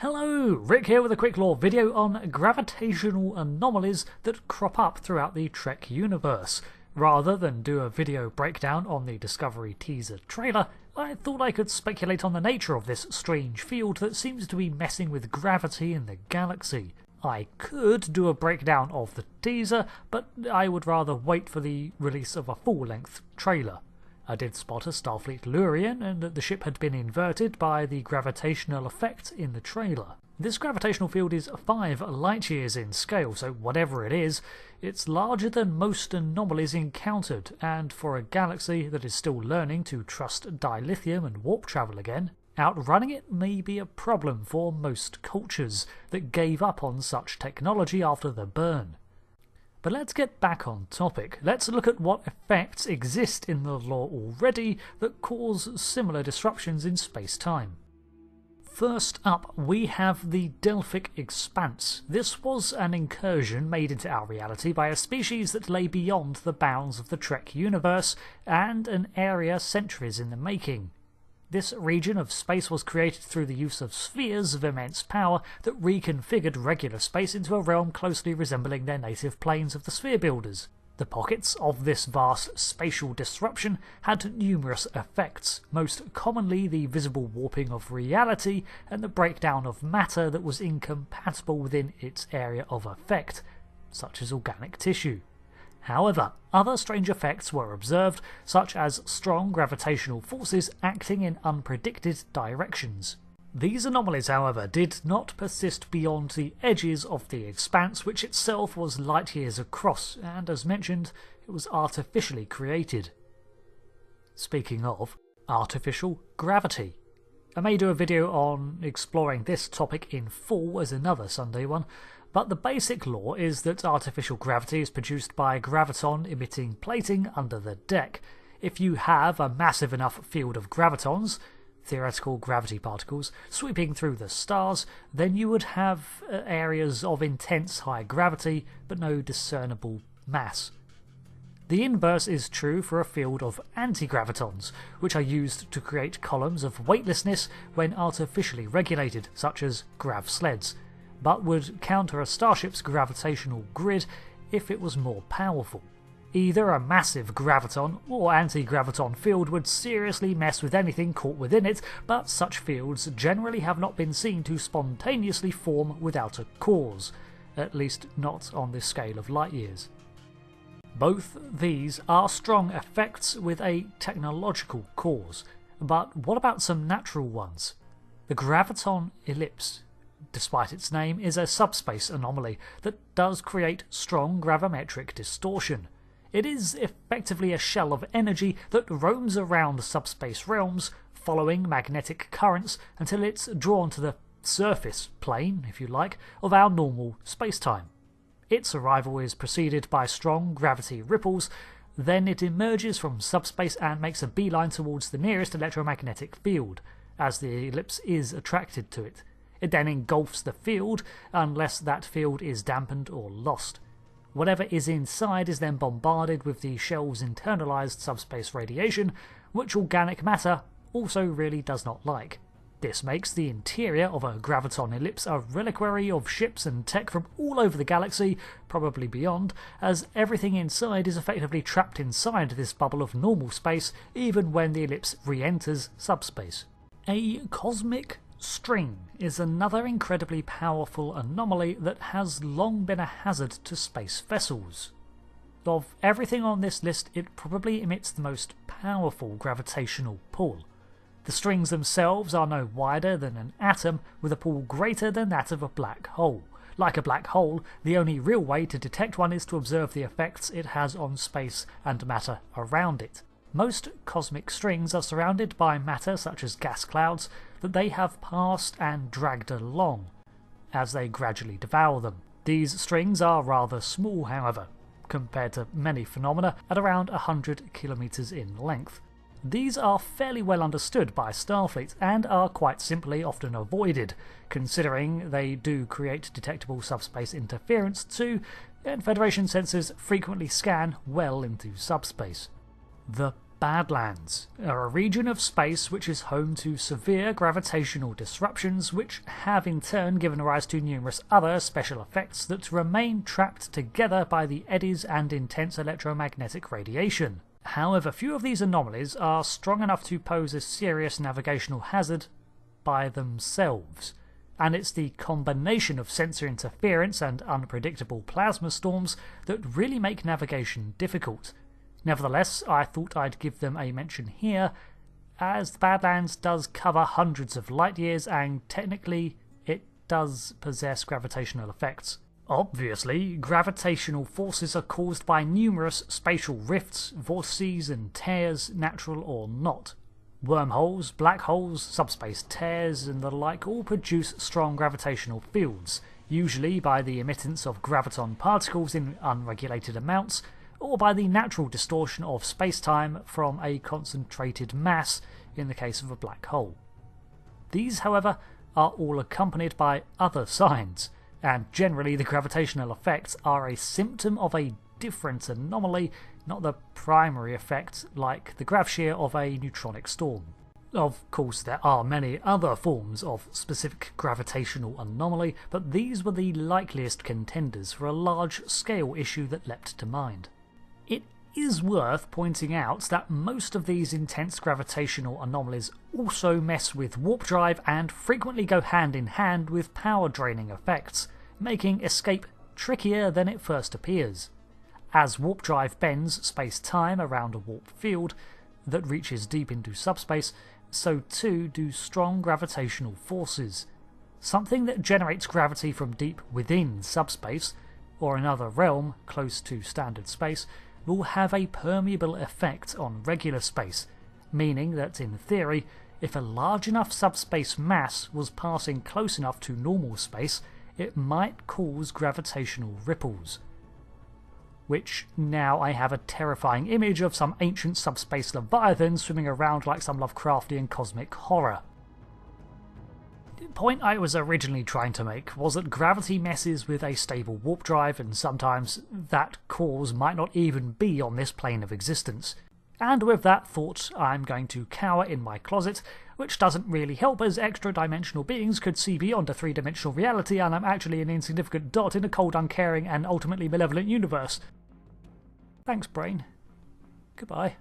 Hello, Rick here with a quick lore video on gravitational anomalies that crop up throughout the Trek universe. Rather than do a video breakdown on the Discovery teaser trailer, I thought I could speculate on the nature of this strange field that seems to be messing with gravity in the galaxy. I could do a breakdown of the teaser, but I would rather wait for the release of a full-length trailer. I did spot a Starfleet Lurian, and that the ship had been inverted by the gravitational effect in the trailer. This gravitational field is 5 light-years in scale, so whatever it is, it's larger than most anomalies encountered, and for a galaxy that is still learning to trust dilithium and warp travel again, outrunning it may be a problem for most cultures that gave up on such technology after the burn. But let's get back on topic. Let's look at what effects exist in the lore already that cause similar disruptions in space-time. First up, we have the Delphic expanse. This was an incursion made into our reality by a species that lay beyond the bounds of the Trek universe, and an area centuries in the making. This region of space was created through the use of spheres of immense power that reconfigured regular space into a realm closely resembling their native planes of the sphere builders. The pockets of this vast spatial disruption had numerous effects, most commonly the visible warping of reality and the breakdown of matter that was incompatible within its area of effect, such as organic tissue. However, other strange effects were observed, such as strong gravitational forces acting in unpredicted directions. These anomalies, however, did not persist beyond the edges of the expanse, which itself was light-years across, and as mentioned, it was artificially created. Speaking of artificial gravity, I may do a video on exploring this topic in full as another Sunday one, but the basic lore is that artificial gravity is produced by Graviton emitting plating under the deck. If you have a massive enough field of gravitons, theoretical gravity particles, sweeping through the stars, then you would have areas of intense high gravity but no discernible mass. The inverse is true for a field of anti-gravitons, which are used to create columns of weightlessness when artificially regulated, such as grav sleds, but would counter a starship's gravitational grid if it was more powerful. Either a massive graviton or anti-graviton field would seriously mess with anything caught within it, but such fields generally have not been seen to spontaneously form without a cause, at least not on the scale of light-years. Both these are strong effects with a technological cause, but what about some natural ones? The Graviton ellipse, despite its name, is a subspace anomaly that does create strong gravimetric distortion. It is effectively a shell of energy that roams around subspace realms, following magnetic currents until it's drawn to the surface plane, if you like, of our normal spacetime. Its arrival is preceded by strong gravity ripples, then it emerges from subspace and makes a beeline towards the nearest electromagnetic field, as the ellipse is attracted to it. It then engulfs the field, unless that field is dampened or lost. Whatever is inside is then bombarded with the shell's internalized subspace radiation, which organic matter also really does not like. This makes the interior of a Graviton ellipse a reliquary of ships and tech from all over the galaxy, probably beyond, as everything inside is effectively trapped inside this bubble of normal space even when the ellipse re-enters subspace. A cosmic string is another incredibly powerful anomaly that has long been a hazard to space vessels. Of everything on this list, it probably emits the most powerful gravitational pull. The strings themselves are no wider than an atom, with a pull greater than that of a black hole. Like a black hole, the only real way to detect one is to observe the effects it has on space and matter around it. Most cosmic strings are surrounded by matter such as gas clouds that they have passed and dragged along, as they gradually devour them. These strings are rather small, however, compared to many phenomena, at around 100 kilometers in length. These are fairly well understood by Starfleet and are quite simply often avoided, considering they do create detectable subspace interference too, and Federation sensors frequently scan well into subspace. The Badlands are a region of space which is home to severe gravitational disruptions which have in turn given rise to numerous other special effects that remain trapped together by the eddies and intense electromagnetic radiation. However, few of these anomalies are strong enough to pose a serious navigational hazard by themselves, and it's the combination of sensor interference and unpredictable plasma storms that really make navigation difficult. Nevertheless, I thought I'd give them a mention here, as the Badlands does cover hundreds of light years and technically it does possess gravitational effects. Obviously, gravitational forces are caused by numerous spatial rifts, vortices and tears, natural or not. Wormholes, black holes, subspace tears and the like all produce strong gravitational fields, usually by the emittance of graviton particles in unregulated amounts, or by the natural distortion of space-time from a concentrated mass in the case of a black hole. These, however, are all accompanied by other signs, and generally the gravitational effects are a symptom of a different anomaly, not the primary effect like the grav shear of a neutronic storm. Of course, there are many other forms of specific gravitational anomaly, but these were the likeliest contenders for a large-scale issue that leapt to mind. It is worth pointing out that most of these intense gravitational anomalies also mess with warp drive and frequently go hand in hand with power draining effects, making escape trickier than it first appears. As warp drive bends space-time around a warp field that reaches deep into subspace, so too do strong gravitational forces. Something that generates gravity from deep within subspace, or another realm close to standard space, will have a permeable effect on regular space, meaning that in theory, if a large enough subspace mass was passing close enough to normal space, it might cause gravitational ripples. Which now I have a terrifying image of some ancient subspace leviathan swimming around like some Lovecraftian cosmic horror. The point I was originally trying to make was that gravity messes with a stable warp drive, and sometimes that cause might not even be on this plane of existence. And with that thought, I'm going to cower in my closet, which doesn't really help as extra-dimensional beings could see beyond a three-dimensional reality and I'm actually an insignificant dot in a cold, uncaring and ultimately malevolent universe. Thanks, brain. Goodbye.